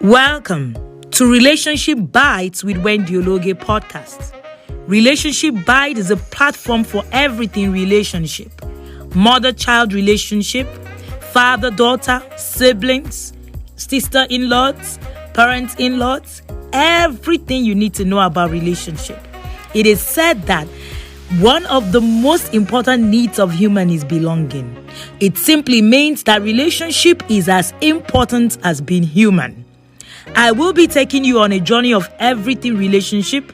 Welcome to Relationship Bites with Wendy Ologe podcast. Relationship Bite is a platform for everything relationship. Mother-child relationship, father-daughter, siblings, sister-in-laws, parents-in-laws, everything you need to know about relationship. It is said that one of the most important needs of human is belonging. It simply means that relationship is as important as being human. I will be taking you on a journey of everything relationship.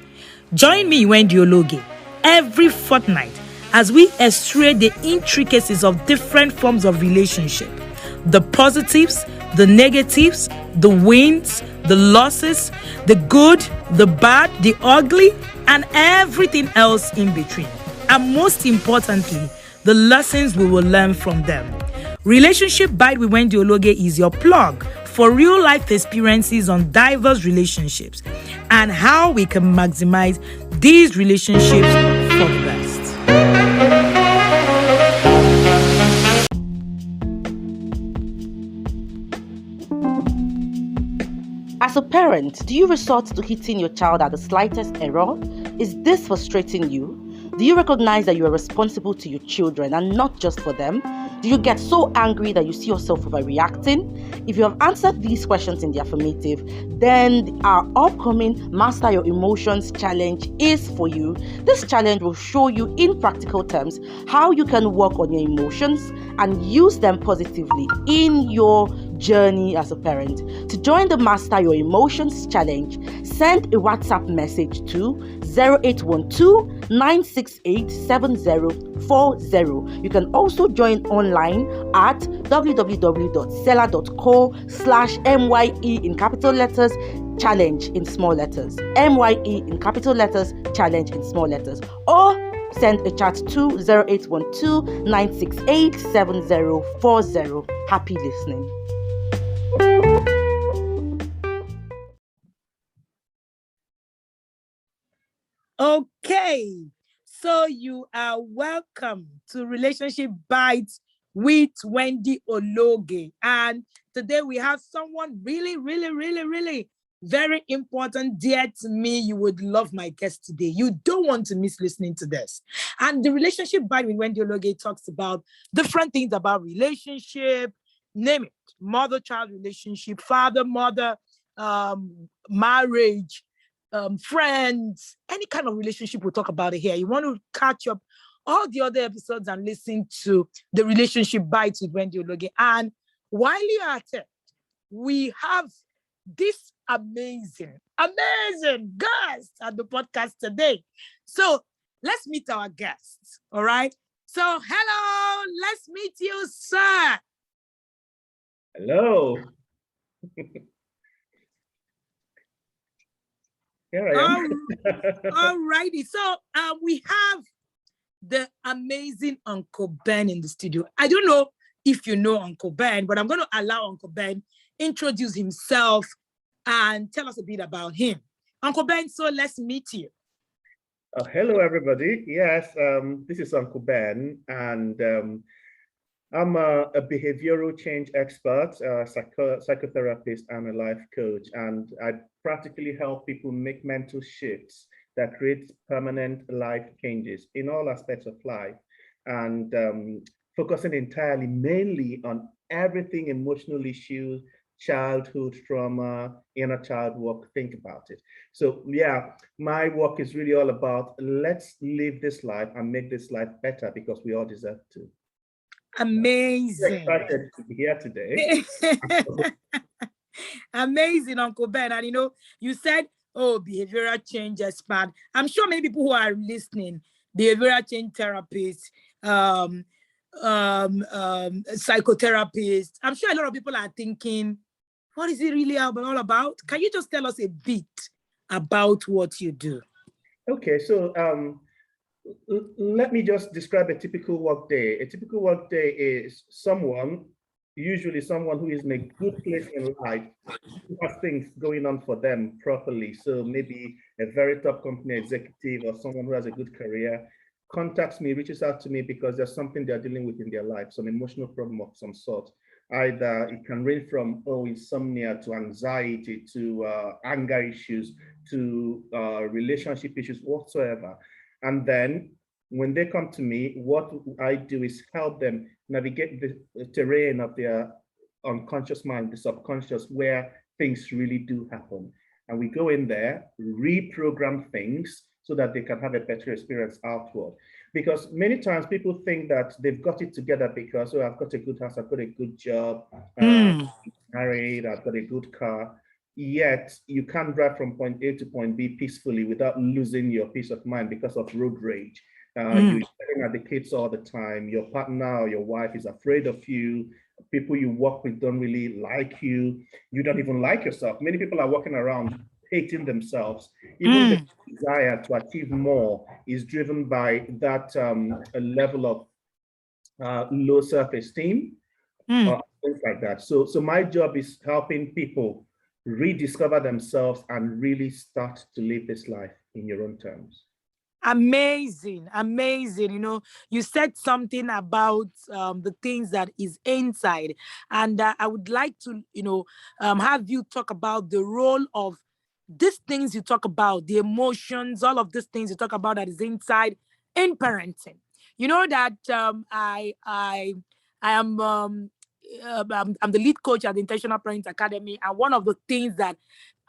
Join me, Wendy Ologe, every fortnight as we explore the intricacies of different forms of relationship, the positives, the negatives, the wins, the losses, the good, the bad, the ugly, and everything else in between. And most importantly, the lessons we will learn from them. Relationship Bite with Wendy Ologe is your plug for real life experiences on diverse relationships and how we can maximize these relationships for the best. As a parent, do you resort to hitting your child at the slightest error? Is this frustrating you? Do you recognize that you are responsible to your children and not just for them? Do you get so angry that you see yourself overreacting? If you have answered these questions in the affirmative, then our upcoming Master Your Emotions challenge is for you. This challenge will show you in practical terms how you can work on your emotions and use them positively in your journey as a parent. To join the Master Your Emotions challenge, send a WhatsApp message to 0812 968 7040. You can also join online at www.seller.co/MYE in capital letters challenge in small letters. MYE in capital letters challenge in small letters. Or send a chat to 0812 968 7040. Happy listening. Okay, so you are welcome to Relationship Bites with Wendy Ologe. And today we have someone really very important, dear to me. You would love my guest today. You don't want to miss listening to this. And the Relationship Bite with Wendy Ologe talks about different things about relationship, name it, mother-child relationship, father-mother, marriage, friends, any kind of relationship. We'll talk about it here. You want to catch up all the other episodes and listen to the Relationship Bites with Wendy Ologe. And while you're at it, we have this amazing guest at the podcast today. So let's meet our guests. All right. So hello, let's meet you, sir. Hello. Here I am. All righty. So we have the amazing Uncle Ben in the studio. I don't know if you know Uncle Ben, but I'm going to allow Uncle Ben introduce himself and tell us a bit about him. Uncle Ben, so let's meet you. Hello, everybody. Yes, this is Uncle Ben, and I'm a behavioral change expert, psychotherapist, and a life coach, and I practically help people make mental shifts that create permanent life changes in all aspects of life, and focusing entirely, mainly on everything emotional issues, childhood trauma, inner child work. Think about it. So yeah, my work is really all about let's live this life and make this life better because we all deserve to. Amazing. Excited to be here today. Amazing, Uncle Ben. And you said, oh, behavioral change expert. I'm sure many people who are listening, behavioral change therapists, psychotherapists. I'm sure a lot of people are thinking, what is it really all about? Can you just tell us a bit about what you do? Okay, so let me just describe a typical work day. A typical work day is usually someone who is in a good place in life, who has things going on for them properly. So maybe a very top company executive or someone who has a good career contacts me, reaches out to me because there's something they're dealing with in their life, some emotional problem of some sort. Either it can range from insomnia to anxiety to anger issues to relationship issues whatsoever. And then when they come to me, what I do is help them navigate the terrain of their unconscious mind, the subconscious, where things really do happen. And we go in there, reprogram things so that they can have a better experience outward. Because many times people think that they've got it together because, oh, I've got a good house, I've got a good job, married, I've got a good car. Yet you can't drive from point A to point B peacefully without losing your peace of mind because of road rage. You're yelling at the kids all the time. Your partner or your wife is afraid of you. People you work with don't really like you. You don't even like yourself. Many people are walking around hating themselves. Even the desire to achieve more is driven by that level of low self-esteem or things like that. So my job is helping people rediscover themselves and really start to live this life in your own terms. Amazing, amazing. You know, you said something about the things that is inside, and I would like to, have you talk about the role of these things you talk about, the emotions, all of these things you talk about that is inside in parenting. You know that I am I'm the lead coach at the Intentional Parent Academy, and one of the things that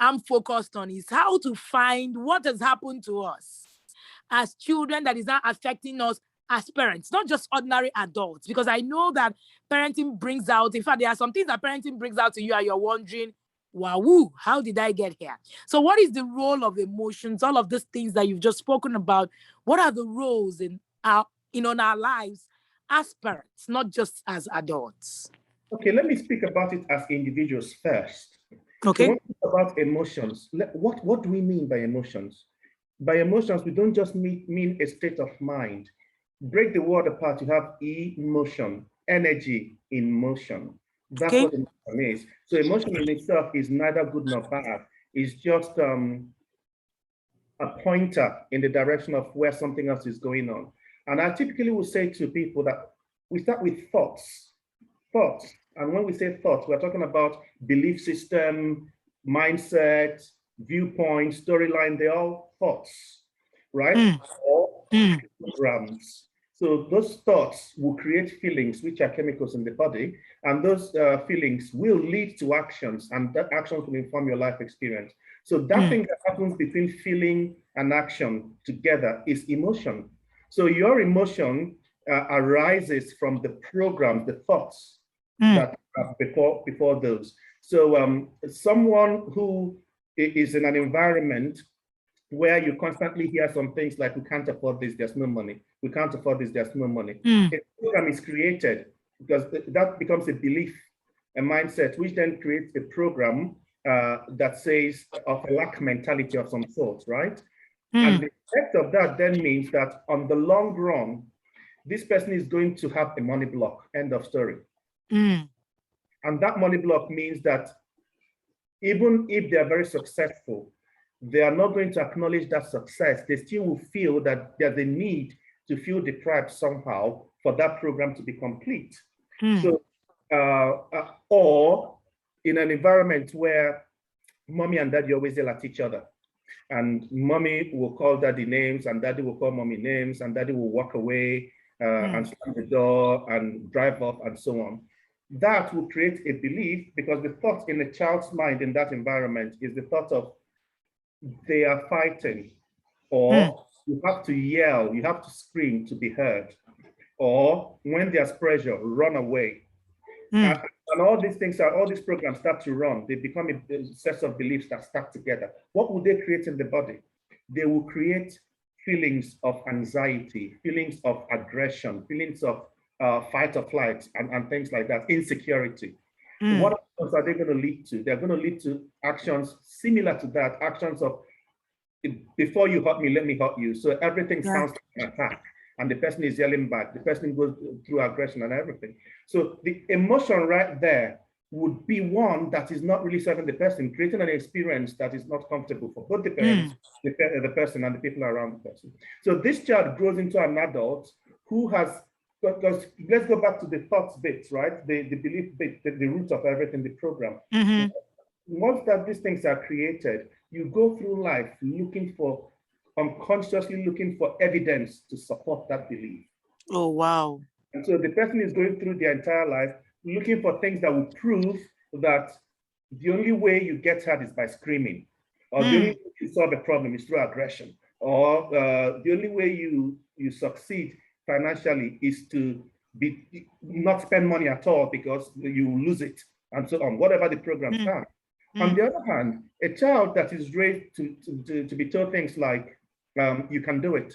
I'm focused on is how to find what has happened to us as children that is not affecting us as parents, not just ordinary adults. Because I know that parenting brings out, in fact, there are some things that parenting brings out to you and you're wondering, wow, how did I get here? So what is the role of emotions, all of these things that you've just spoken about? What are the roles in our lives as parents, not just as adults? Okay, let me speak about it as individuals first. Okay. So when we talk about emotions, what do we mean by emotions? By emotions, we don't just mean a state of mind. Break the word apart, you have emotion, energy in motion. That's what emotion is. So emotion in itself is neither good nor bad. It's just a pointer in the direction of where something else is going on. And I typically will say to people that we start with thoughts. And when we say thoughts, we're talking about belief system, mindset, viewpoint, storyline. They're all thoughts, right? Or programs. So those thoughts will create feelings, which are chemicals in the body, and those feelings will lead to actions, and that actions will inform your life experience. So that thing that happens between feeling and action together is emotion. So your emotion arises from the programs, the thoughts that are before those. So someone who is in an environment where you constantly hear some things like, we can't afford this, there's no money. We can't afford this, there's no money. A program is created because that becomes a belief, a mindset, which then creates a program that says of a lack mentality of some sort, right? And the effect of that then means that on the long run, this person is going to have a money block, end of story. And that money block means that even if they are very successful, they are not going to acknowledge that success. They still will feel that there's a need to feel deprived somehow for that program to be complete. So, or in an environment where mommy and daddy always yell at each other, and mommy will call daddy names and daddy will call mommy names, and daddy will walk away and slam the door and drive off and so on. That will create a belief, because the thought in a child's mind in that environment is the thought of they are fighting, or you have to yell, you have to scream to be heard, or when there's pressure, run away. And all these things, all these programs start to run. They become a set of beliefs that stack together. What will they create in the body? They will create feelings of anxiety, feelings of aggression, feelings of fight or flight, and things like that, insecurity. What actions are they going to lead to? They're going to lead to actions similar to that, actions of, before you hurt me, let me hurt you. So everything sounds like an attack, and the person is yelling back. The person goes through aggression and everything. So the emotion right there would be one that is not really serving the person, creating an experience that is not comfortable for both the parents, the person, and the people around the person. So this child grows into an adult who has because let's go back to the thoughts bit, right? The belief bit, the root of everything, the program. Once that these things are created, you go through life looking for, unconsciously looking for evidence to support that belief. Oh, wow. And so the person is going through their entire life looking for things that will prove that the only way you get hurt is by screaming, or the only way you solve a problem is through aggression, or the only way you succeed financially is to not spend money at all because you lose it, and so on, whatever the programs are. On the other hand, a child that is raised to be told things like, you can do it,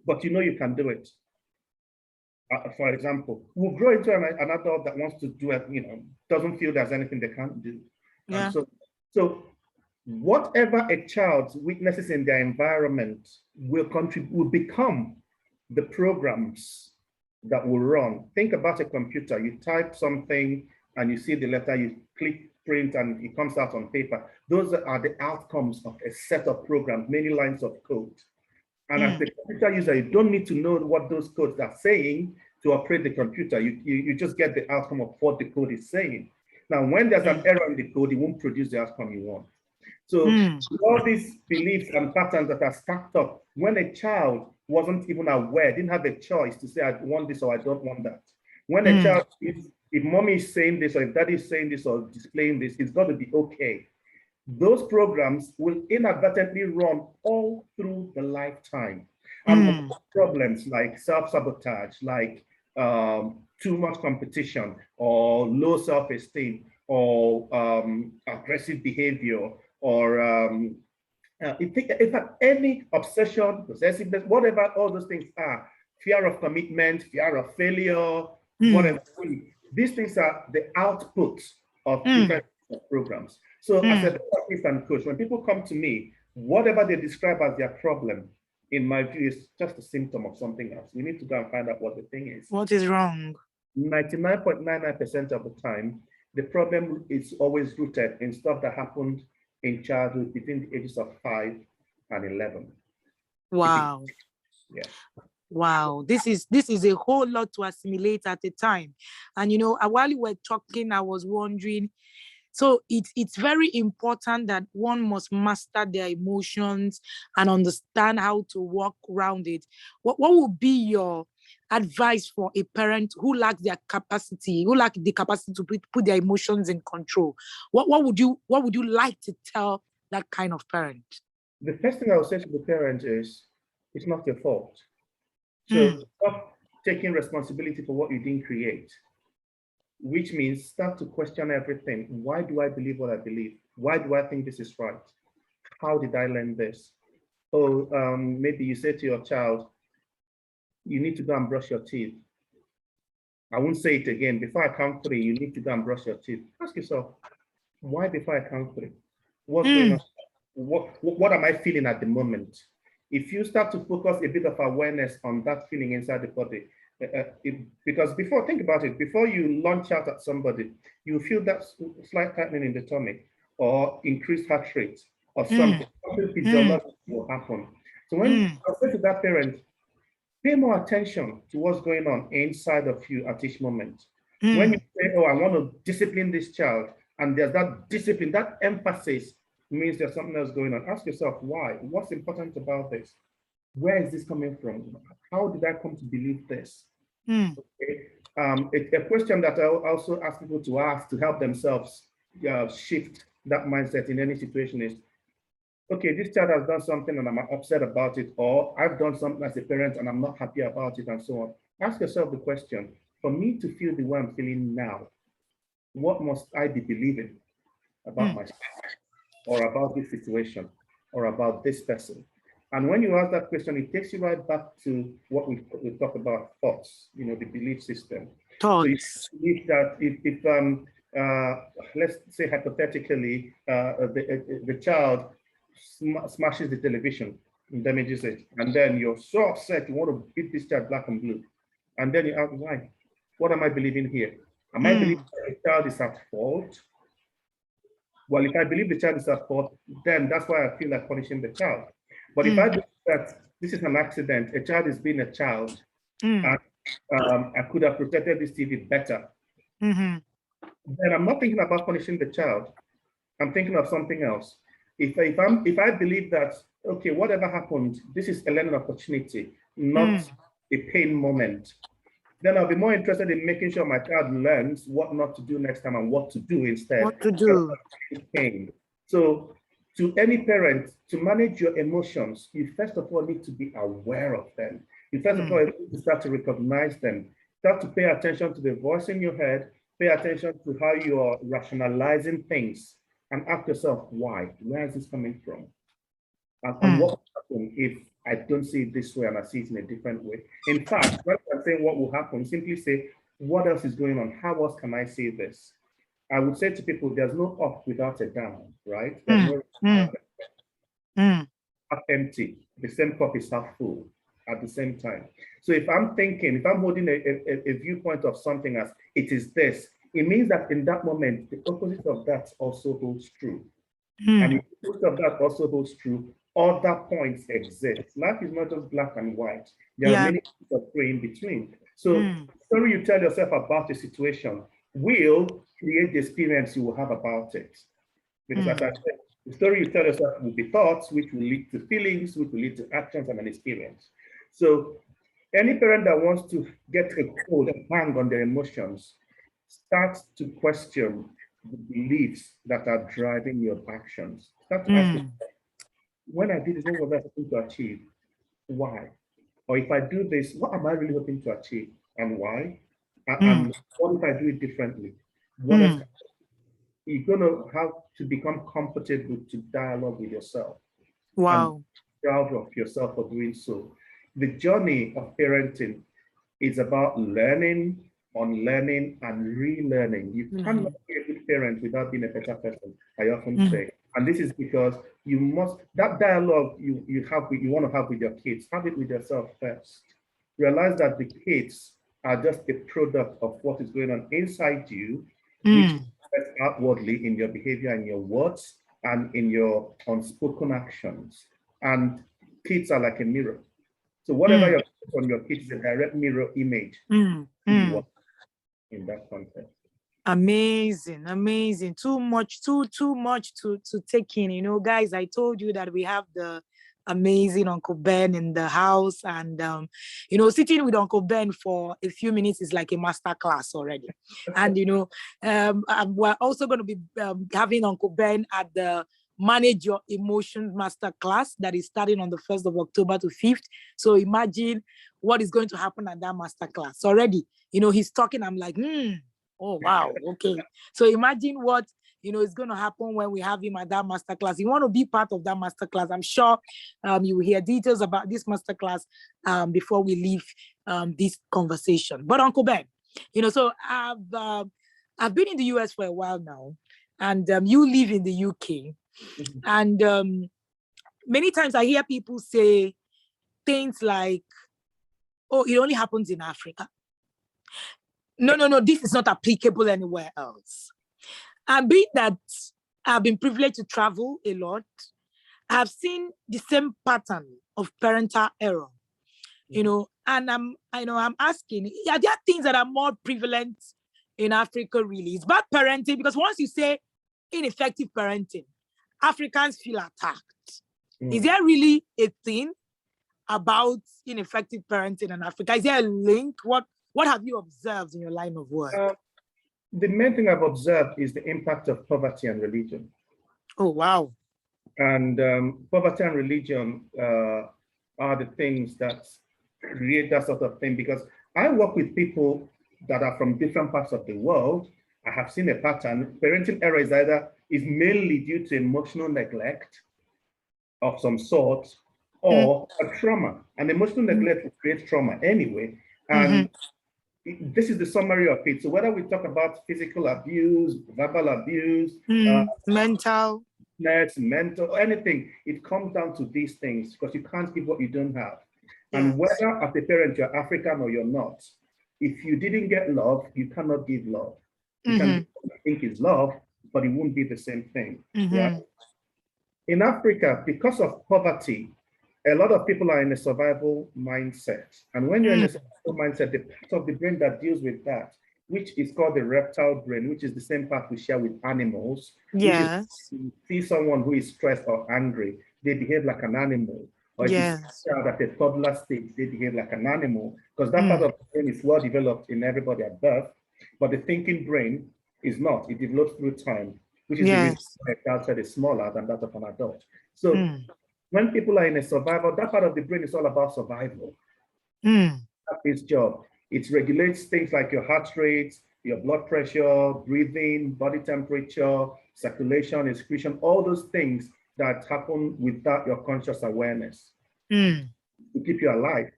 but you know you can do it. For example, will grow into an adult that wants to do it, doesn't feel there's anything they can't do. Yeah. So whatever a child witnesses in their environment will become the programs that will run. Think about a computer. You type something and you see the letter, you click print and it comes out on paper. Those are the outcomes of a set of programs, many lines of code. And as the computer user, you don't need to know what those codes are saying to operate the computer. You just get the outcome of what the code is saying. Now, when there's an error in the code, it won't produce the outcome you want. So all these beliefs and patterns that are stacked up, when a child wasn't even aware, didn't have a choice to say, I want this or I don't want that. When a child, if mommy is saying this or if daddy is saying this or displaying this, it's got to be okay. Those programs will inadvertently run all through the lifetime. Problems like self-sabotage, like too much competition, or low self-esteem, or aggressive behavior, or in fact, any obsession, possessiveness, whatever all those things are, fear of commitment, fear of failure, whatever. These things are the output of different programs. So as a therapist and coach, when people come to me, whatever they describe as their problem, in my view, is just a symptom of something else. We need to go and find out what the thing is. What is wrong? 99.99% of the time, the problem is always rooted in stuff that happened in childhood between the ages of 5 and 11. Wow. Yeah. Wow, this is a whole lot to assimilate at a time. And while you were talking, I was wondering, so it's very important that one must master their emotions and understand how to work around it. What would be your advice for a parent who lacks the capacity to put their emotions in control? What would you like to tell that kind of parent? The first thing I would say to the parent is, it's not your fault. So stop taking responsibility for what you didn't create, which means start to question everything. Why do I believe what I believe? Why do I think this is right? How did I learn this? Oh, maybe you say to your child, you need to go and brush your teeth. I won't say it again. Before I count 3, you need to go and brush your teeth. Ask yourself, why before I count 3? What's going on? What am I feeling at the moment? If you start to focus a bit of awareness on that feeling inside the body, because think about it, before you launch out at somebody, you feel that slight tightening in the tummy or increased heart rate or something physiological will happen. So when I say to that parent, pay more attention to what's going on inside of you at each moment. When you say, oh, I want to discipline this child, and there's that discipline, that emphasis means there's something else going on. Ask yourself why. What's important about this? Where is this coming from? How did I come to believe this? Okay. A question that I also ask people to ask to help themselves shift that mindset in any situation is, okay, this child has done something and I'm upset about it, or I've done something as a parent and I'm not happy about it, and so on. Ask yourself the question, for me to feel the way I'm feeling now, what must I be believing about myself, or about this situation, or about this person? And when you ask that question, it takes you right back to what we talked about, thoughts, the belief system. Thoughts. So you believe that if let's say hypothetically, the child smashes the television and damages it, and then you're so upset, you want to beat this child black and blue. And then you ask, why? What am I believing here? Am I believing that the child is at fault? Well, if I believe the child is at fault, then that's why I feel like punishing the child. But if I believe that this is an accident, a child is being a child, and I could have protected this TV better. Then I'm not thinking about punishing the child. I'm thinking of something else. If I believe that, okay, whatever happened, this is a learning opportunity, not a pain moment, then I'll be more interested in making sure my child learns what not to do next time and what to do instead. What to do. Pain. So to any parent, to manage your emotions, you first of all need to be aware of them. You first of all need to start to recognize them. Start to pay attention to the voice in your head, pay attention to how you are rationalizing things, and ask yourself, why? Where is this coming from? And what will happen if I don't see it this way and I see it in a different way? In fact, rather than saying what will happen, simply say, what else is going on? How else can I see this? I would say to people, there's no up without a down, right? There's no half empty. The same cup is half full at the same time. So if I'm holding a viewpoint of something as it is this, it means that in that moment, the opposite of that also holds true. And if the opposite of that also holds true, other points exist. Life is not just black and white. There are many things of gray in between. So the story you tell yourself about a situation will create the experience you will have about it. Because as I said, the story you tell yourself will be thoughts, which will lead to feelings, which will lead to actions and an experience. So any parent that wants to get a hold and hang on their emotions, start to question the beliefs that are driving your actions. Start to ask yourself, when I did this, what was I hoping to achieve? Why? Or if I do this, what am I really hoping to achieve and why? And what if I do it differently? What else? You're going to have to become comfortable to dialogue with yourself. Wow. And proud of yourself for doing so. The journey of parenting is about learning, unlearning, and relearning. You cannot be a good parent without being a better person, I often say. And this is because you must, that dialogue you want to have with your kids, have it with yourself first. Realize that the kids are just a product of what is going on inside you, which is outwardly in your behavior and your words and in your unspoken actions. And kids are like a mirror. So whatever you put on your kids is a direct mirror image in that context. Amazing, amazing. Too much to take in. You know, guys, I told you that we have the amazing Uncle Ben in the house, and you know, sitting with Uncle Ben for a few minutes is like a master class already. And you know, we're also going to be having Uncle Ben at the Manage Your Emotions master class that is starting on the 1st of October to 5th. So imagine what is going to happen at that master class already. You know, he's talking, I'm like, oh, wow. Okay. So imagine what, you know, is going to happen when we have him at that masterclass. You want to be part of that masterclass. I'm sure you will hear details about this masterclass before we leave this conversation. But Uncle Ben, you know, so I've been in the US for a while now, and you live in the UK. And many times I hear people say things like, oh, it only happens in Africa. No, this is not applicable anywhere else. And being that I've been privileged to travel a lot, I've seen the same pattern of parental error, you know, and I'm asking, are there things that are more prevalent in Africa really? It's bad parenting, because once you say ineffective parenting, Africans feel attacked. Is there really a thing about ineffective parenting in Africa? Is there a link? What have you observed in your line of work? The main thing I've observed is the impact of poverty and religion. Oh, wow. And poverty and religion are the things that create that sort of thing, because I work with people that are from different parts of the world. I have seen a pattern. Parenting error is mainly due to emotional neglect of some sort, or a trauma. And emotional neglect will create trauma anyway. And this is the summary of it. So whether we talk about physical abuse, verbal abuse, mental, anything, it comes down to these things, because you can't give what you don't have. Yes. And whether as a parent you're African or you're not, if you didn't get love, you cannot give love. You can think it's love, but it won't be the same thing. Right? In Africa, because of poverty, a lot of people are in a survival mindset. And when you're in a survival mindset, the part of the brain that deals with that, which is called the reptile brain, which is the same part we share with animals, which is you see someone who is stressed or angry, they behave like an animal. Or if you see a child at a toddler stage, they behave like an animal, because that part of the brain is well developed in everybody at birth, but the thinking brain is not. It develops through time, which is the reason why a child is smaller than that of an adult. So when people are in a survival, that part of the brain is all about survival. That's its job. It regulates things like your heart rate, your blood pressure, breathing, body temperature, circulation, excretion, all those things that happen without your conscious awareness to keep you alive.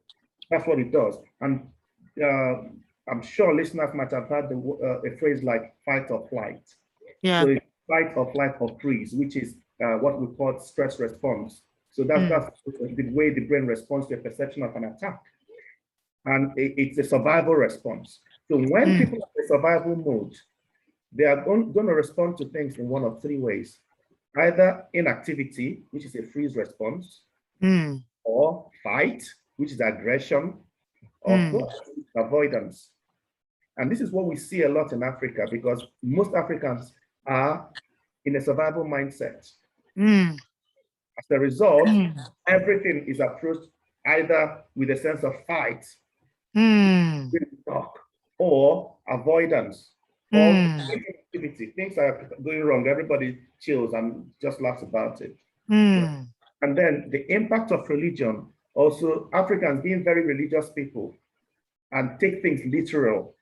That's what it does. And I'm sure listeners might have heard a phrase like fight or flight. So it's fight or flight or freeze, which is what we call stress response. So that's the way the brain responds to a perception of an attack. And it's a survival response. So when people are in survival mode, they are going to respond to things in one of three ways. Either inactivity, which is a freeze response, or fight, which is aggression, or avoidance. And this is what we see a lot in Africa, because most Africans are in a survival mindset. As a result, everything is approached either with a sense of fight, or avoidance, or activity. Things are going wrong, everybody chills and just laughs about it. And then the impact of religion, also Africans being very religious people and take things literal,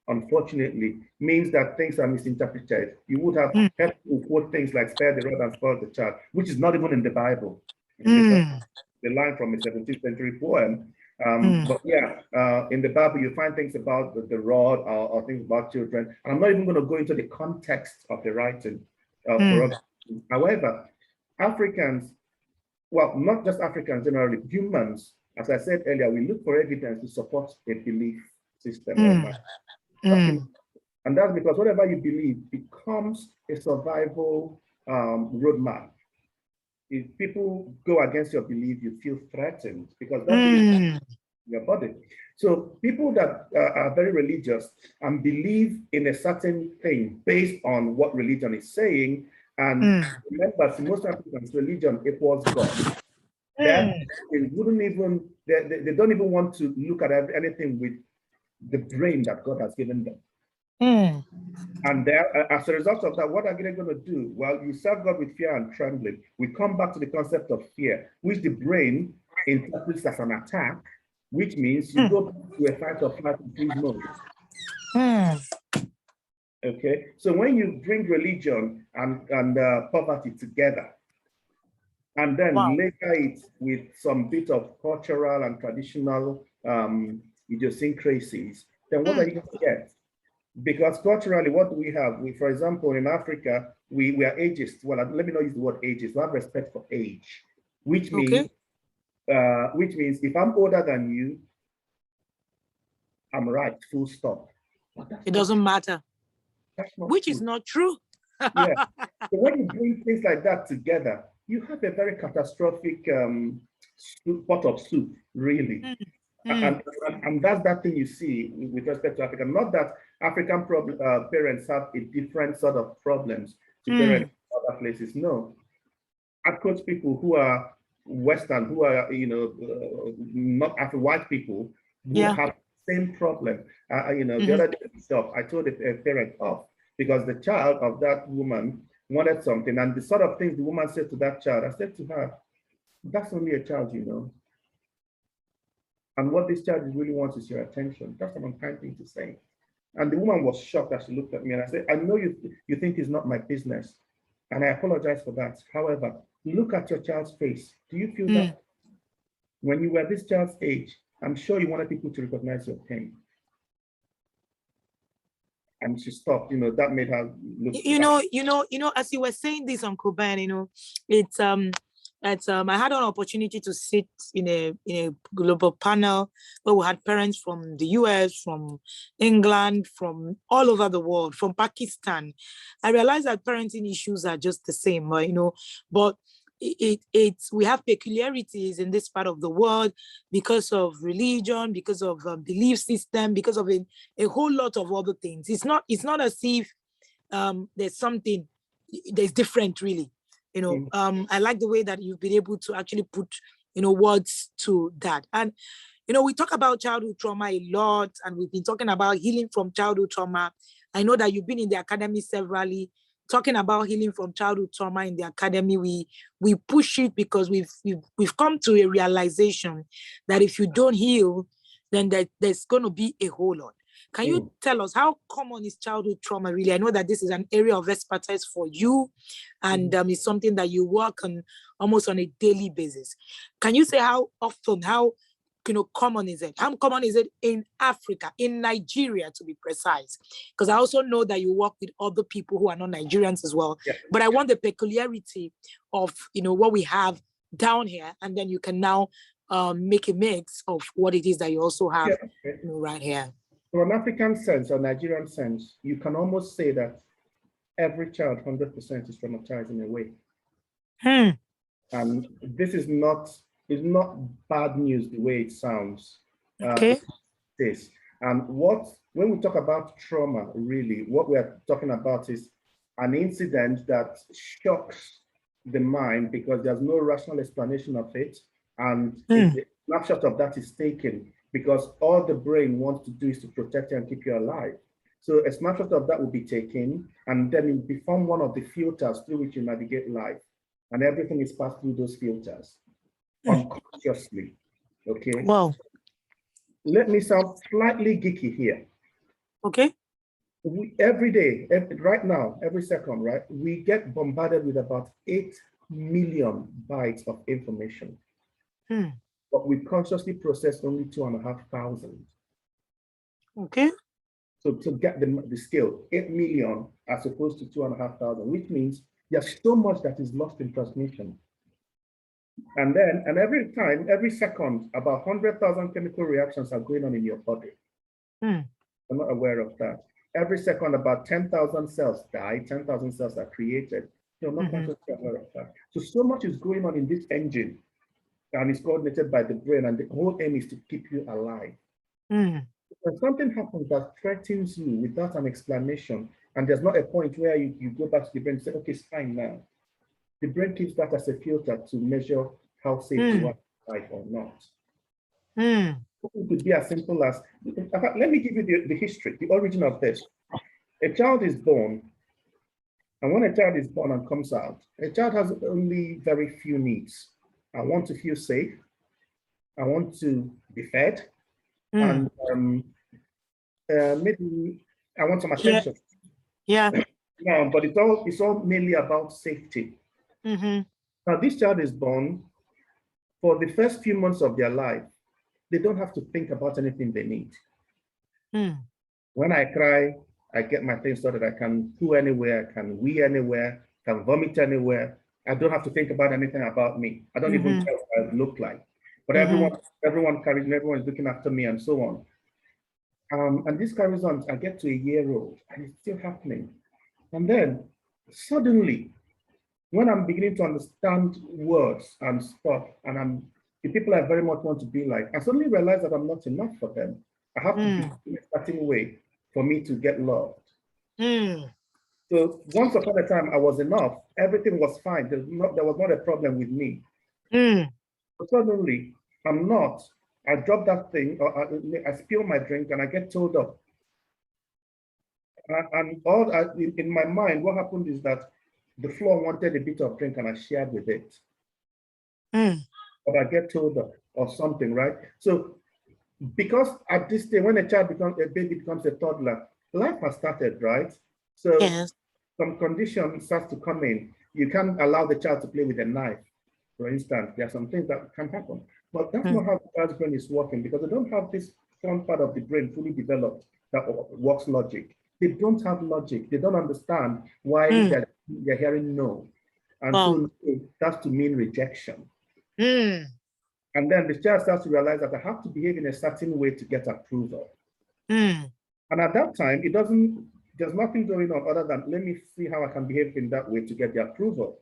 unfortunately, means that things are misinterpreted. You would have heard people quote things like spare the rod and spoil the child, which is not even in the Bible. The line from a 17th century poem. But yeah, in the Bible, you find things about the rod or things about children. And I'm not even going to go into the context of the writing. However, Africans, well, not just Africans generally, humans, as I said earlier, we look for evidence to support a belief system. And that's because whatever you believe becomes a survival roadmap. If people go against your belief, you feel threatened because that's your body. So people that are very religious and believe in a certain thing based on what religion is saying, and remember, to most Africans, religion equals God. That they wouldn't even, they don't even want to look at anything with the brain that God has given them. And as a result of that, what are they going to do? Well, you serve God with fear and trembling. We come back to the concept of fear, which the brain interprets as an attack, which means you go to a fight or flight and freeze mode. Okay, so when you bring religion and poverty together, and then later it with some bit of cultural and traditional idiosyncrasies, then what are you going to get? Because culturally, what do we have? For example, in Africa, we are ageist. Well, let me not use the word ageist. We have respect for age, which means if I'm older than you, I'm right, full stop. It doesn't matter. Which is not true. Yeah. So when you bring things like that together, you have a very catastrophic pot of soup, really. And that's that thing you see with respect to Africa. Not that African parents have a different sort of problems to parents in other places. No. I coach people who are Western, who are, not Afro white people, who have the same problem. The other day itself, I told a parent off because the child of that woman wanted something. And the sort of things the woman said to that child, I said to her, that's only a child, And what this child really wants is your attention. That's an unkind thing to say. And the woman was shocked as she looked at me and I said, I know you think it's not my business. And I apologize for that. However, look at your child's face. Do you feel that? When you were this child's age, I'm sure you wanted people to recognize your pain. And she stopped, that made her look. As you were saying this, Uncle Ben, it's I had an opportunity to sit in a global panel where we had parents from the US, from England, from all over the world, from Pakistan. I realized that parenting issues are just the same, but we have peculiarities in this part of the world because of religion, because of belief system, because of a whole lot of other things. It's not as if there's something that's different, really. I like the way that you've been able to actually put words to that. And we talk about childhood trauma a lot, and we've been talking about healing from childhood trauma. I know that you've been in the academy severally talking about healing from childhood trauma in the academy. We push it because we've come to a realization that if you don't heal, then there's going to be a whole lot. Can you tell us how common is childhood trauma really? I know that this is an area of expertise for you, and it's something that you work on almost on a daily basis. Can you say how often, how common is it? How common is it in Africa, in Nigeria to be precise? Because I also know that you work with other people who are not Nigerians as well. Yeah. But I want the peculiarity of what we have down here, and then you can now make a mix of what it is that you also have right here. From an African sense or Nigerian sense, you can almost say that every child 100% is traumatized in a way. And this is not bad news the way it sounds. Okay. And when we talk about trauma, really, what we are talking about is an incident that shocks the mind because there's no rational explanation of it. And a snapshot of that is taken because all the brain wants to do is to protect you and keep you alive. So a snapshot of that will be taken, and then it will become one of the filters through which you navigate life. And everything is passed through those filters unconsciously. Okay. Wow. Let me sound slightly geeky here. Okay. Every day, right now, every second, right, we get bombarded with about 8 million bytes of information. But we consciously process only 2,500. Okay. So to get the scale, 8 million as opposed to 2,500, which means there's so much that is lost in transmission. And every second, about 100,000 chemical reactions are going on in your body. I'm not aware of that. Every second, about 10,000 cells die, 10,000 cells are created. You're not consciously aware of that. So much is going on in this engine, and it's coordinated by the brain, and the whole aim is to keep you alive. When something happens that threatens you without an explanation, and there's not a point where you go back to the brain and say, okay, it's fine now. The brain keeps that as a filter to measure how safe you are alive or not. It could be as simple as, let me give you the history, the origin of this. A child is born, and when a child is born and comes out, a child has only very few needs. I want to feel safe. I want to be fed. And maybe I want some attention. Yeah. No, but it's all mainly about safety. Now, this child is born. For the first few months of their life, they don't have to think about anything they need. When I cry, I get my things so that I can poo anywhere, I can wee anywhere, can vomit anywhere. I don't have to think about anything about me. I don't even care what I look like. But everyone carries me, everyone is looking after me and so on. And this carries on. I get to a year old and it's still happening. And then suddenly, when I'm beginning to understand words and stuff, and the people I very much want to be like, I suddenly realize that I'm not enough for them. I have to be in a certain way for me to get loved. So once upon a time, I was enough. Everything was fine. There was not a problem with me. But suddenly, I'm not. I drop that thing, or I spill my drink, and I get told off. And in my mind, what happened is that the floor wanted a bit of drink, and I shared with it. But I get told off or something, right? So, because at this stage, when a baby becomes a toddler, life has started, right? So some condition starts to come in. You can't allow the child to play with a knife, for instance. There are some things that can happen. But that's not how the child's brain is working, because they don't have this front part of the brain fully developed that works logic. They don't have logic. They don't understand why they're hearing no. And so that's to mean rejection. And then the child starts to realize that I have to behave in a certain way to get approval. And at that time, there's nothing going on other than let me see how I can behave in that way to get the approval.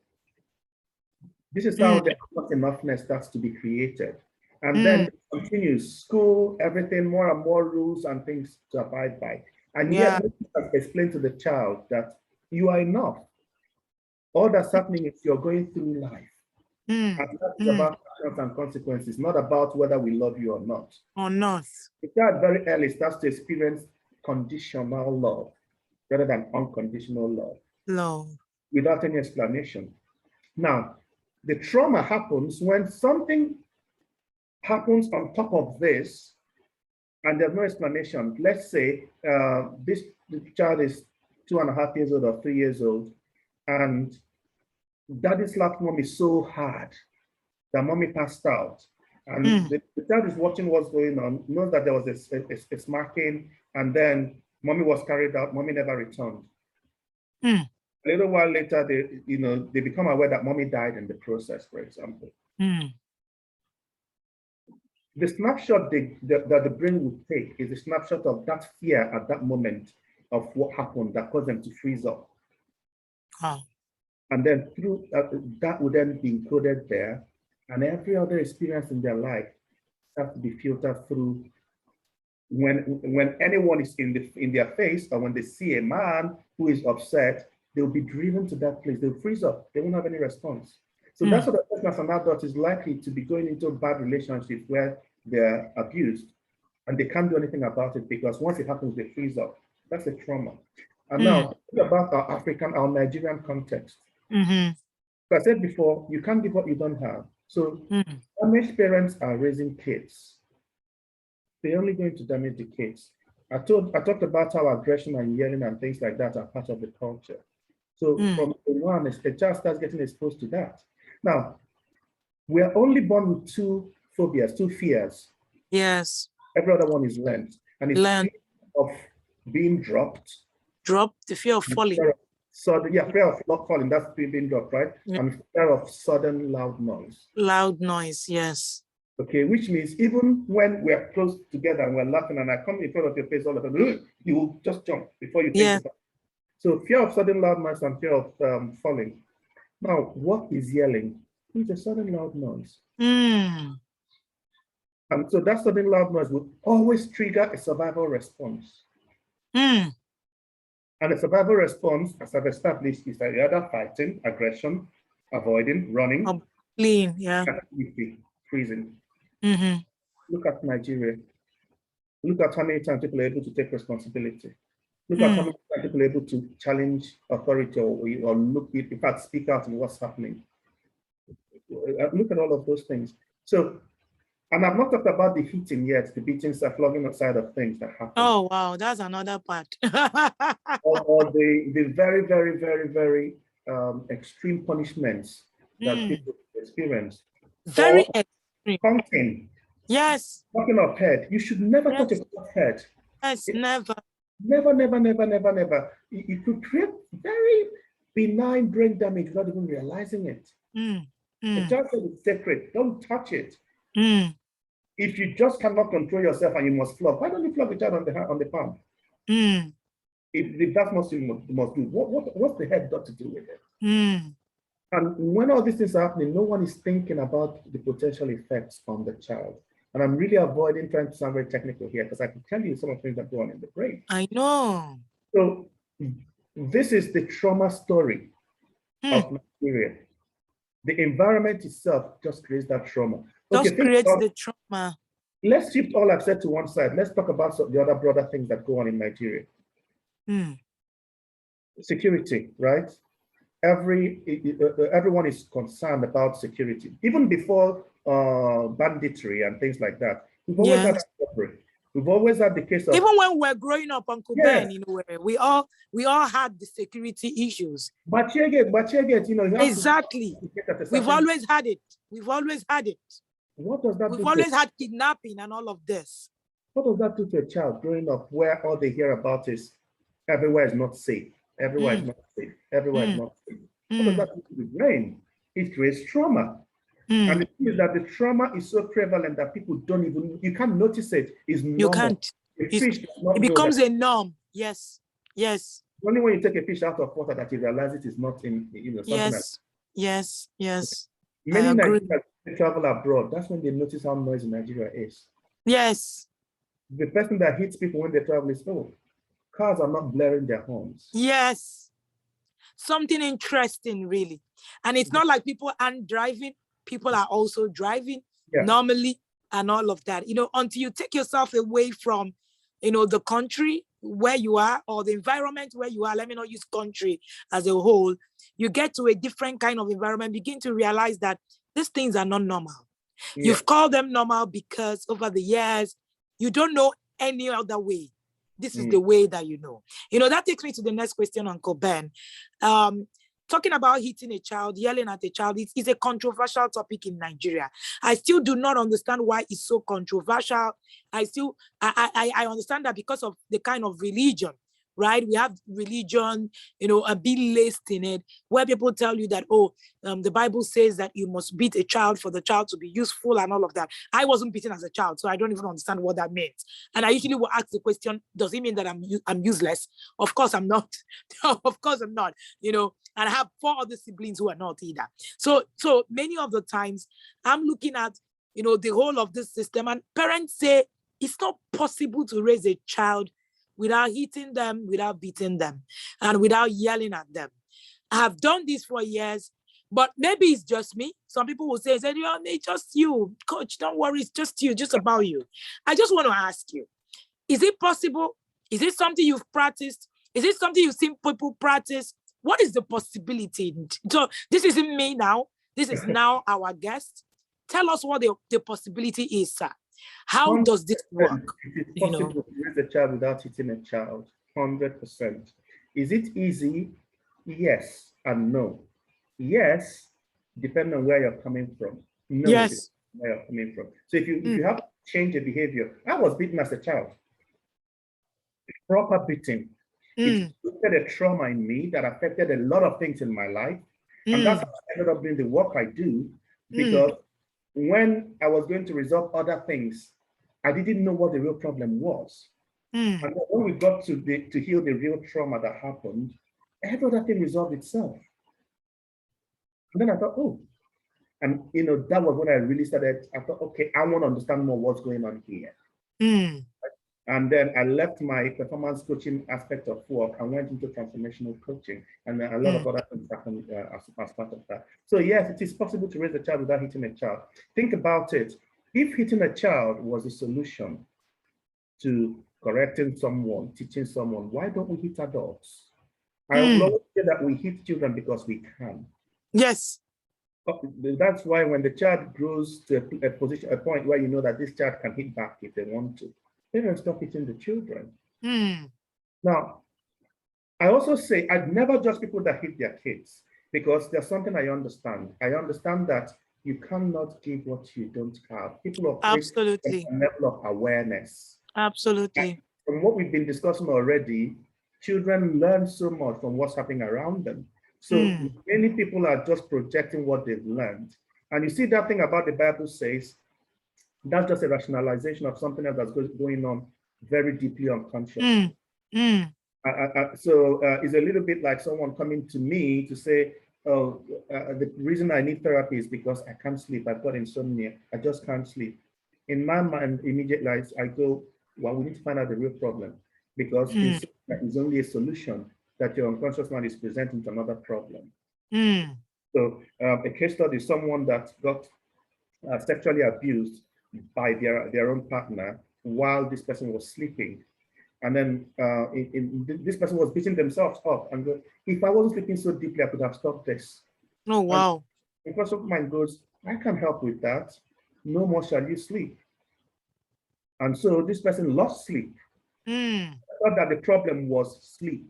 This is how the not enoughness starts to be created. And then it continues, school, everything, more and more rules and things to abide by. And yet, explain to the child that you are enough. All that's happening is you're going through life. And that's about actions and consequences, not about whether we love you or not. Or not. The child very early starts to experience conditional love rather than unconditional love. Love. Without any explanation. Now, the trauma happens when something happens on top of this, and there's no explanation. Let's say this child is 2.5 years old or 3 years old, and daddy slapped mommy so hard that mommy passed out. And the child is watching what's going on, knows that there was a smacking, and then mommy was carried out, mommy never returned. A little while later, they become aware that mommy died in the process, for example. The snapshot that the brain would take is a snapshot of that fear at that moment of what happened that caused them to freeze up. And then through that would then be encoded there, and every other experience in their life has to be filtered through. When anyone is in their face, or when they see a man who is upset, they'll be driven to that place. They'll freeze up. They won't have any response. So that's what a person as an adult is likely to be going into bad relationships where they're abused, and they can't do anything about it because once it happens, they freeze up. That's a trauma. And now, think about our Nigerian context. So I said before, you can't give what you don't have. So damaged parents are raising kids. They're only going to damage the kids. I talked about how aggression and yelling and things like that are part of the culture. So from day one, a child starts getting exposed to that. Now, we are only born with two phobias, two fears. Yes. Every other one is learned. And it's fear of being dropped. Dropped, the fear of falling. Fear of not falling, that's being dropped, right? And fear of sudden loud noise. Loud noise, yes. Okay, which means even when we're close together and we're laughing and I come in front of your face all of a sudden, you will just jump before you think about it. So fear of sudden loud noise and fear of falling. Now, what is yelling? It's a sudden loud noise. And so that sudden loud noise will always trigger a survival response. And a survival response, as I've established, is that you're either fighting, aggression, avoiding, running, fleeing, freezing. Look at Nigeria. Look at how many times people are able to take responsibility. Look at how many times people are able to challenge authority or look, in fact, speak out in what's happening. Look at all of those things. So, and I've not talked about the hitting yet, the beating, flogging side of things that happen. Oh, wow, that's another part. or the very, very, very, very extreme punishments that people experience. Very extreme. Conking. Yes. Talking of head, you should never touch a child's head. Yes, never. Never, never, never, never, never. You could create very benign brain damage without even realizing it. The child said it's sacred. Don't touch it. If you just cannot control yourself and you must flog, why don't you flog the child on the palm? If that's what you must do, what's the head got to do with it? And when all these things are happening, no one is thinking about the potential effects on the child. And I'm really avoiding trying to sound very technical here because I can tell you some of the things that go on in the brain. I know. So this is the trauma story of Nigeria. The environment itself just creates that trauma. Just creates the trauma. Let's shift all I've said to one side. Let's talk about the other broader things that go on in Nigeria. Security, right? Everyone is concerned about security. Even before banditry and things like that. We've always had robbery. We've always had the case of... Even when we're growing up, Uncle Ben, we all had the security issues. Machiagate, Exactly. We've always had it. We've always had it. What does that do? We've always had kidnapping and all of this. What does that do to a child growing up where all they hear about is everywhere is not safe? Everywhere is not safe. Everywhere is not safe. What does that do to the brain? It creates trauma. And the thing is that the trauma is so prevalent that people don't even, you can't notice it. It's normal. You can't. It becomes a norm. Yes. Yes. Only when you take a fish out of water that you realize it is not in, something Yes. Yes. Yes. Many agree. Nigerians travel abroad. That's when they notice how noisy Nigeria is. Yes. The person that hits people when they travel is, oh, cars are not blaring their horns. Yes. Something interesting, really. And it's not like people aren't driving. People are also driving normally and all of that. Until you take yourself away from, the country where you are or the environment where you are, let me not use country as a whole, you get to a different kind of environment, begin to realize that these things are not normal. You've called them normal because over the years, you don't know any other way. This is the way that you know. That takes me to the next question, Uncle Ben. Talking about hitting a child, yelling at a child, it's a controversial topic in Nigeria. I still do not understand why it's so controversial. I understand that because of the kind of religion, right? We have religion, a bit laced in it, where people tell you that, the Bible says that you must beat a child for the child to be useful and all of that. I wasn't beaten as a child, so I don't even understand what that meant. And I usually will ask the question, does it mean that I'm useless? Of course I'm not. Of course I'm not, and I have 4 other siblings who are not either. So many of the times I'm looking at, the whole of this system, and parents say it's not possible to raise a child without hitting them, without beating them, and without yelling at them. I have done this for years, but maybe it's just me. Some people will say, it's just you, coach, don't worry, it's just you, just about you. I just want to ask you, is it possible? Is it something you've practiced? Is it something you've seen people practice? What is the possibility? So this isn't me now. This is now our guest. Tell us what the possibility is, sir. How does this work? It is possible to raise a child without hitting a child, 100%. Is it easy? Yes and no. Yes, depending on where you're coming from. No, yes, where you're coming from. So if you have to change a behavior, I was beaten as a child. Proper beating. It created a trauma in me that affected a lot of things in my life. And that's how I ended up doing the work I do, because when I was going to resolve other things, I didn't know what the real problem was. And when we got to heal the real trauma that happened, every other thing resolved itself. And then I thought, and that was when I really started. I thought, okay, I want to understand more what's going on here. And then I left my performance coaching aspect of work and went into transformational coaching, and a lot of other things happened as part of that. So yes, it is possible to raise a child without hitting a child. Think about it. If hitting a child was a solution to correcting someone, teaching someone, why don't we hit adults? I always say that we hit children because we can. Yes. That's why when the child grows to a point where you know that this child can hit back if they want to, parents stop hitting the children. Now, I also say I'd never judge people that hit their kids, because there's something I understand. I understand that you cannot give what you don't have. People operate at a level of awareness. Absolutely. And from what we've been discussing already, children learn so much from what's happening around them. So many people are just projecting what they've learned. And you see that thing about the Bible says, that's just a rationalization of something else that's going on very deeply unconscious. So it's a little bit like someone coming to me to say, the reason I need therapy is because I can't sleep. I've got insomnia. I just can't sleep. In my mind, immediately I go, well, we need to find out the real problem, because insomnia is only a solution that your unconscious mind is presenting to another problem. So a case study is someone that got sexually abused by their own partner while this person was sleeping. And then this person was beating themselves up and go, if I wasn't sleeping so deeply, I could have stopped this. Oh, wow. And the conscious mind goes, I can help with that. No more shall you sleep. And so this person lost sleep. I thought that the problem was sleep.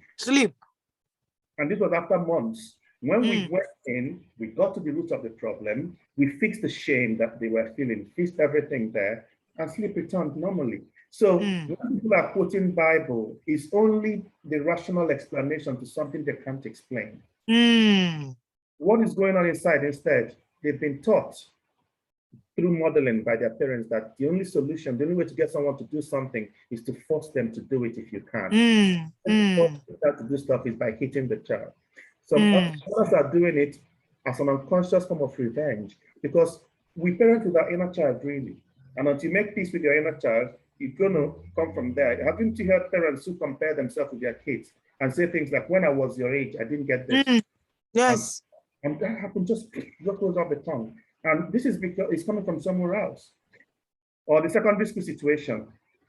And this was after months. When we went in, we got to the root of the problem, we fixed the shame that they were feeling, fixed everything there, and sleep returned normally. So when people are quoting Bible, it's only the rational explanation to something they can't explain. What is going on inside instead? They've been taught through modeling by their parents that the only solution, the only way to get someone to do something is to force them to do it if you can. And to force them to do stuff is by hitting the child. Some others are doing it as an unconscious form of revenge, because we parent with our inner child, really. And until you make peace with your inner child, it's going to come from there. Haven't you heard parents who compare themselves with their kids and say things like, when I was your age, I didn't get this. Yes. And that happened just goes off the tongue. And this is because it's coming from somewhere else. Or the secondary school situation,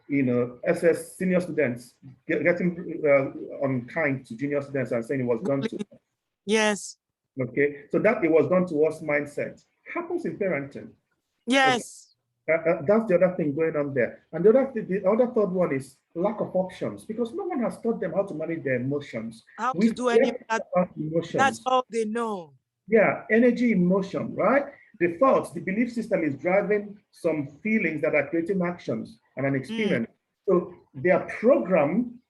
SS senior students getting unkind to junior students and saying it was done to us. Yes. Okay, so that it was done to us mindset happens in parenting. Yes. Okay. That's the other thing going on there. And the other third one is lack of options, because no one has taught them how to manage their emotions. How to do any of that. Emotions. That's all they know. Yeah, energy, emotion, right? The thoughts, the belief system is driving some feelings that are creating actions and an experience. So their program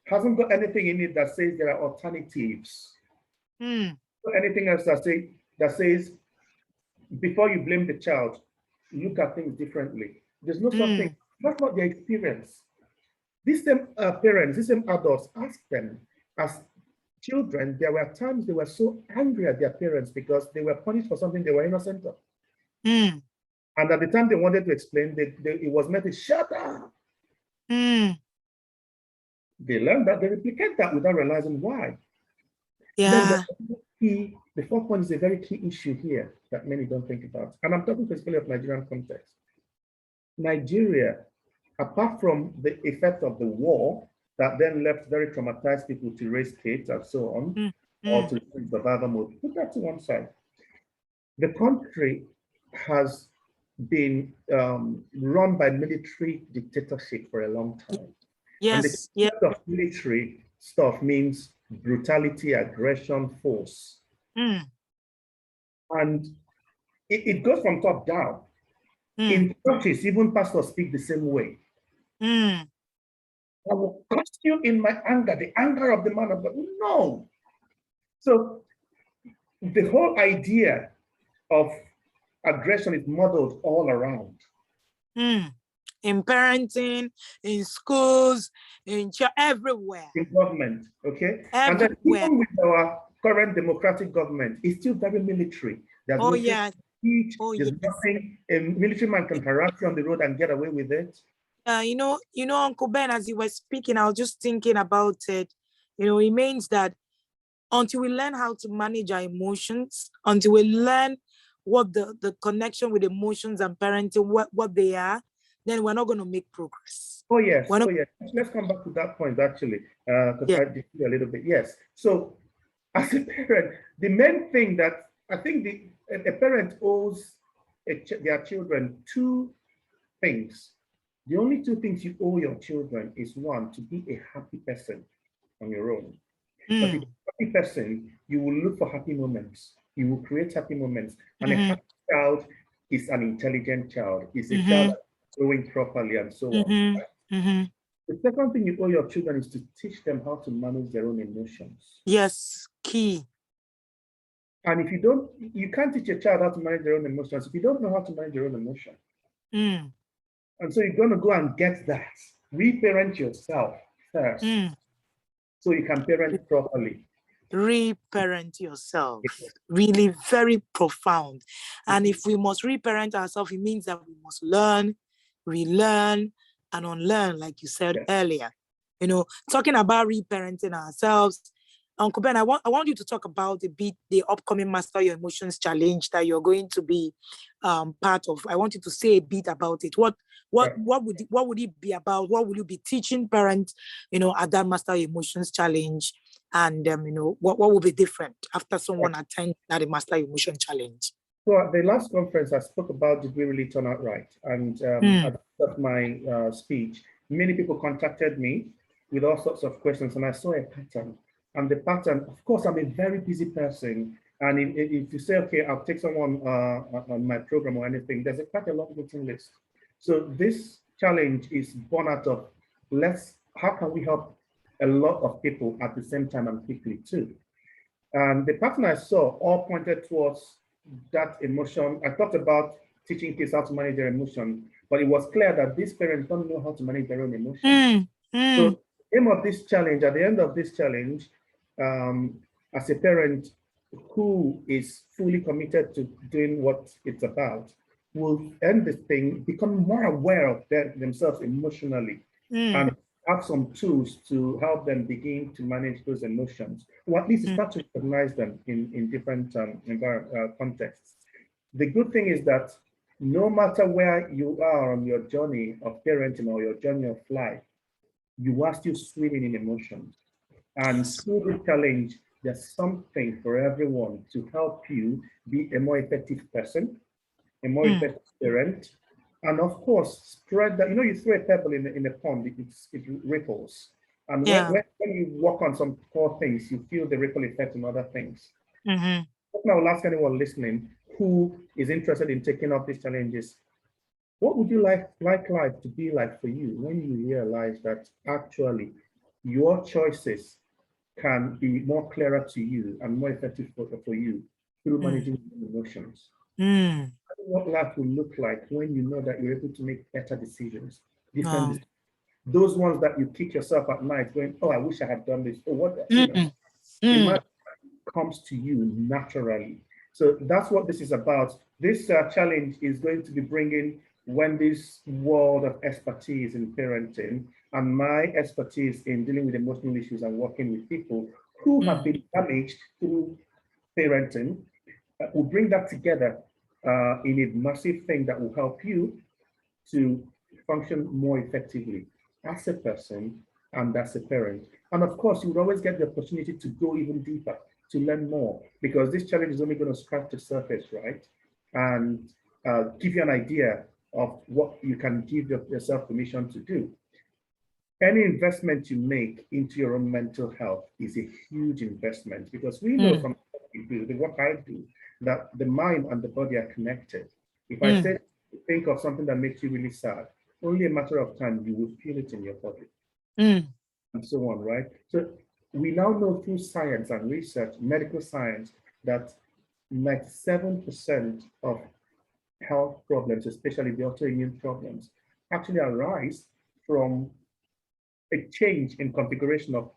hasn't got anything in it that says there are alternatives. Anything else that says, before you blame the child, look at things differently. There's no such thing. That's not their experience. These same parents, these same adults, ask them as children, there were times they were so angry at their parents because they were punished for something they were innocent of. And at the time they wanted to explain, it was met with, shut up. They learned that, they replicate that without realizing why. Yeah. Then the fourth one is a very key issue here that many don't think about. And I'm talking specifically of Nigerian context. Nigeria, apart from the effect of the war, that then left very traumatized people to raise kids and so on, or to survival mode. Put that to one side. The country has been run by military dictatorship for a long time. Yes. And the concept of military stuff means brutality, aggression, force. And it goes from top down. In churches, even pastors speak the same way. I will curse you in my anger, the anger of the man of God. No. So the whole idea of aggression is modeled all around. In parenting, in schools, in everywhere. In government, okay? Everywhere. And then even with our current democratic government, it's still very military. There's no speech, there's nothing. A military man can harass you on the road and get away with it. Uncle Ben, as you were speaking, I was just thinking about it. It means that until we learn how to manage our emotions, until we learn what the connection with emotions and parenting, what they are, then we're not going to make progress. Oh, yes. Let's come back to that point, actually, because I did a little bit. Yes. So as a parent, the main thing that I think a parent owes their children two things. The only two things you owe your children is, one, to be a happy person on your own. But if you're a happy person, you will look for happy moments. You will create happy moments. And a happy child is an intelligent child. It's a child that's growing properly and so on. The second thing you owe your children is to teach them how to manage their own emotions. Yes, key. And if you can't teach a child how to manage their own emotions if you don't know how to manage your own emotion. And so you're going to go and get that. Reparent yourself first so you can parent properly. Reparent yourself. Really very profound. And if we must reparent ourselves, it means that we must learn, relearn, and unlearn, like you said earlier. Talking about reparenting ourselves, Uncle Ben, I want you to talk about the upcoming Master Your Emotions Challenge that you're going to be part of. I want you to say a bit about it. What would it be about? What will you be teaching parents, at that Master Your Emotions Challenge? And what will be different after someone attends that Master Your Emotions Challenge? So at the last conference, I spoke about did we really turn out right? And at the end of my speech, many people contacted me with all sorts of questions, and I saw a pattern. And the pattern, of course, I'm a very busy person. And if you say, okay, I'll take someone on my program or anything, there's quite a long waiting list. So this challenge is born out of how can we help a lot of people at the same time and quickly too? And the pattern I saw all pointed towards that emotion. I talked about teaching kids how to manage their emotion, but it was clear that these parents don't know how to manage their own emotions. So the aim of this challenge, at the end of this challenge, as a parent, who is fully committed to doing what it's about will end this thing, become more aware of themselves emotionally, and have some tools to help them begin to manage those emotions, or at least start to recognize them in different contexts. The good thing is that no matter where you are on your journey of parenting or your journey of life, you are still swimming in emotions. And Yes. through the challenge, there's something for everyone to help you be a more effective person, a more effective parent, and of course, spread that. You know, you throw a pebble in a pond, it ripples. And Yeah. when you work on some core things, you feel the ripple effect on other things. Mm-hmm. I will ask anyone listening who is interested in taking up these challenges, what would you like life to be like for you when you realize that actually your choices can be more clearer to you and more effective for you through managing emotions? Mm. What life will look like when you know that you're able to make better decisions, different Wow. decisions. Those ones that you kick yourself at night going, oh, I wish I had done this. Or what, Mm. Mm. imagine comes to you naturally. So that's what this is about. This challenge is going to be bringing Wendy's world of expertise in parenting and my expertise in dealing with emotional issues and working with people who have been damaged through parenting. We'll bring that together in a massive thing that will help you to function more effectively as a person and as a parent. And of course, you would always get the opportunity to go even deeper, to learn more, because this challenge is only going to scratch the surface, right? And give you an idea of what you can give yourself permission to do. Any investment you make into your own mental health is a huge investment, because we know from what we do, the work I do, that the mind and the body are connected. If I say, think of something that makes you really sad, only a matter of time you will feel it in your body, and so on, right? So we now know through science and research, medical science, that 97% of health problems, especially the autoimmune problems, actually arise from a change in configuration of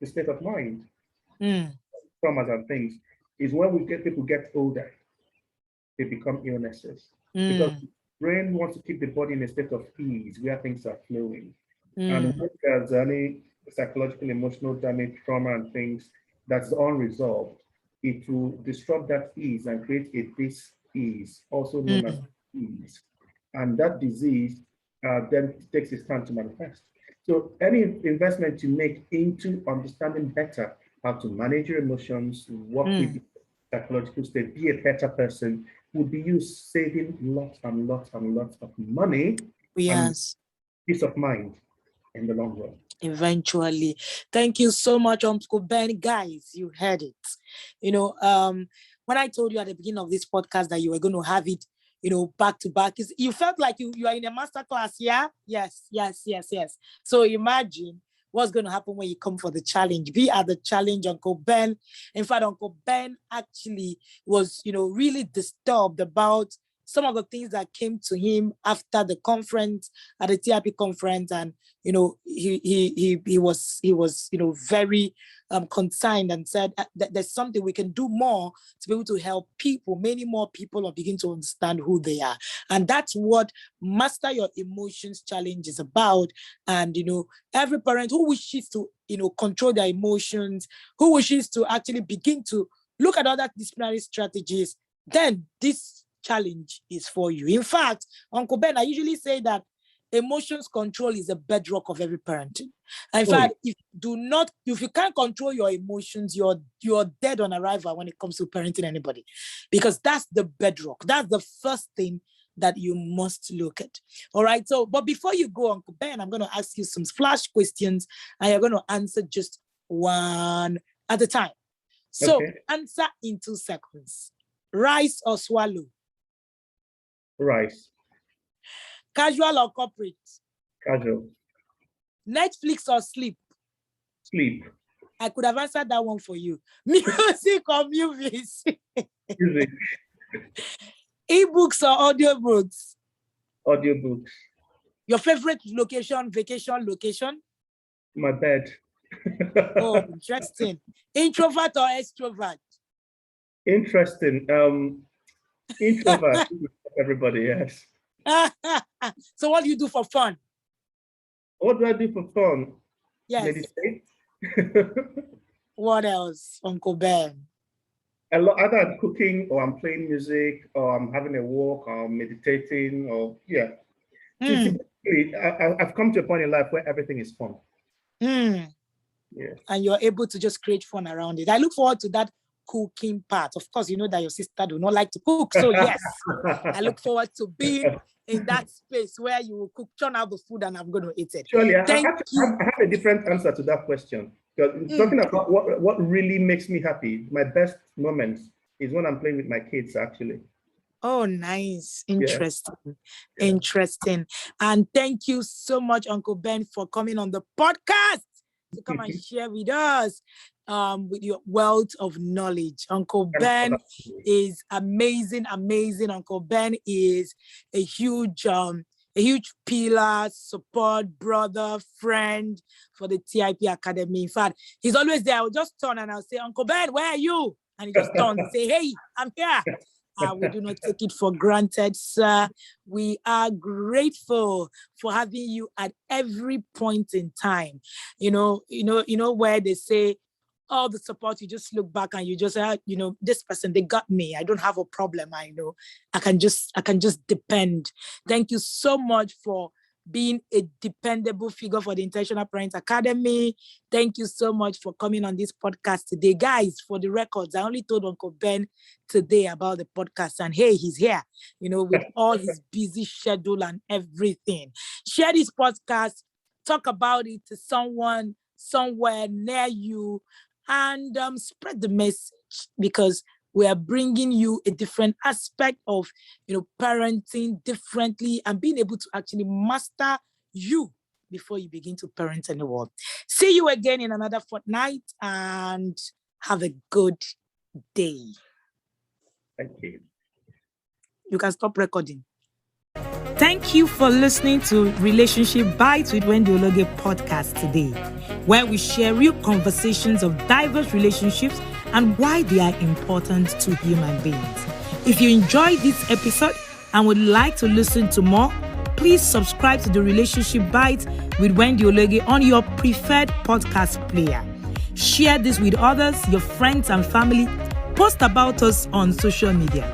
the state of mind. Traumas and things is when we get people get older, they become illnesses, because the brain wants to keep the body in a state of ease where things are flowing. And when there's any psychological, emotional damage, trauma, and things that's unresolved, it will disrupt that ease and create a dis-ease, also known as ease. And that disease then takes its time to manifest. So any investment you make into understanding better how to manage your emotions, work with your psychological state, be a better person, would be you saving lots and lots and lots of money and Yes. peace of mind in the long run. Eventually. Thank you so much, Uncle Ben. Guys, you heard it. When I told you at the beginning of this podcast that you were going to have it, back to back, you felt like you are in a master class, yeah? Yes. So imagine what's going to happen when you come for the challenge. Be at the challenge, Uncle Ben. In fact, Uncle Ben actually was, really disturbed about some of the things that came to him after the conference, at the TRP conference, and he was very concerned and said that there's something we can do more to be able to help people. Many more people are beginning to understand who they are, and that's what Master Your Emotions Challenge is about. And every parent who wishes to control their emotions, who wishes to actually begin to look at other disciplinary strategies, then this challenge is for you. In fact, Uncle Ben, I usually say that emotions control is a bedrock of every parenting. In fact, if you can't control your emotions, you're dead on arrival when it comes to parenting anybody, because that's the bedrock. That's the first thing that you must look at. All right. So, but before you go, Uncle Ben, I'm going to ask you some flash questions, and you're going to answer just one at a time. So, answer in 2 seconds. Rice or swallow? Rice. Casual or corporate? Casual. Netflix or sleep? Sleep. I could have answered that one for you. Music or movies? Music. E-books or audiobooks? Audiobooks. Your favorite vacation location? My bed. Oh, interesting. Introvert or extrovert? Interesting. Introvert, everybody, yes. So what do you do for fun? What do I do for fun? Yes. Meditate. What else, Uncle Ben? A lot, either I'm cooking or I'm playing music or I'm having a walk or I'm meditating or yeah. Basically, I've come to a point in life where everything is fun. Yeah. And you're able to just create fun around it. I look forward to that cooking part. Of course, you know that your sister do not like to cook. So yes, I look forward to being in that space where you will cook, churn out the food and I'm going to eat it. Surely, I have a different answer to that question. Because talking about what really makes me happy, my best moments is when I'm playing with my kids, actually. Oh, nice. Interesting. Yeah. Interesting. And thank you so much, Uncle Ben, for coming on the podcast to come and share with us with your wealth of knowledge. Uncle Ben is amazing, amazing. Uncle Ben is a huge pillar, support, brother, friend for the TIP Academy. In fact, he's always there. I'll just turn and I'll say, Uncle Ben, where are you? And he just turns and say, hey, I'm here. We do not take it for granted, sir. We are grateful for having you at every point in time. You know where they say all the support, you just look back and you just say, this person, they got me. I don't have a problem. I know I can just depend. Thank you so much for being a dependable figure for the Intentional Parent Academy. Thank you so much for coming on this podcast today. Guys, for the records, I only told Uncle Ben today about the podcast and hey, he's here, with all his busy schedule and everything. Share this podcast, talk about it to someone somewhere near you and spread the message because we are bringing you a different aspect of, parenting differently and being able to actually master you before you begin to parent anyone. See you again in another fortnight and have a good day. Thank you. You can stop recording. Thank you for listening to Relationship Bites with Wendy Ologe podcast today, where we share real conversations of diverse relationships and why they are important to human beings. If you enjoyed this episode and would like to listen to more, please subscribe to the Relationship Bites with Wendy Ologe on your preferred podcast player. Share this with others, your friends and family. Post about us on social media.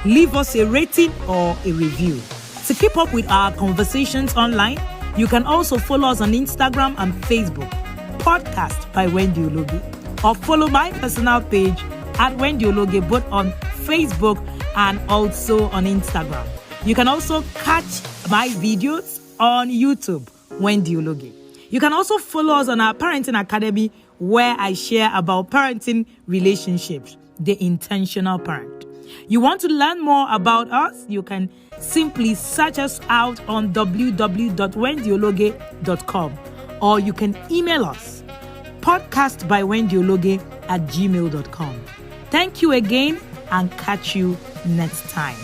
Leave us a rating or a review. To keep up with our conversations online, you can also follow us on Instagram and Facebook, Podcast by Wendy Ologe, or follow my personal page at Wendy Ologe, both on Facebook and also on Instagram. You can also catch my videos on YouTube, Wendy Ologe. You can also follow us on our Parenting Academy, where I share about parenting relationships, the intentional parent. You want to learn more about us? You can simply search us out on www.wendyologe.com or you can email us podcastbywendyologe@gmail.com. Thank you again and catch you next time.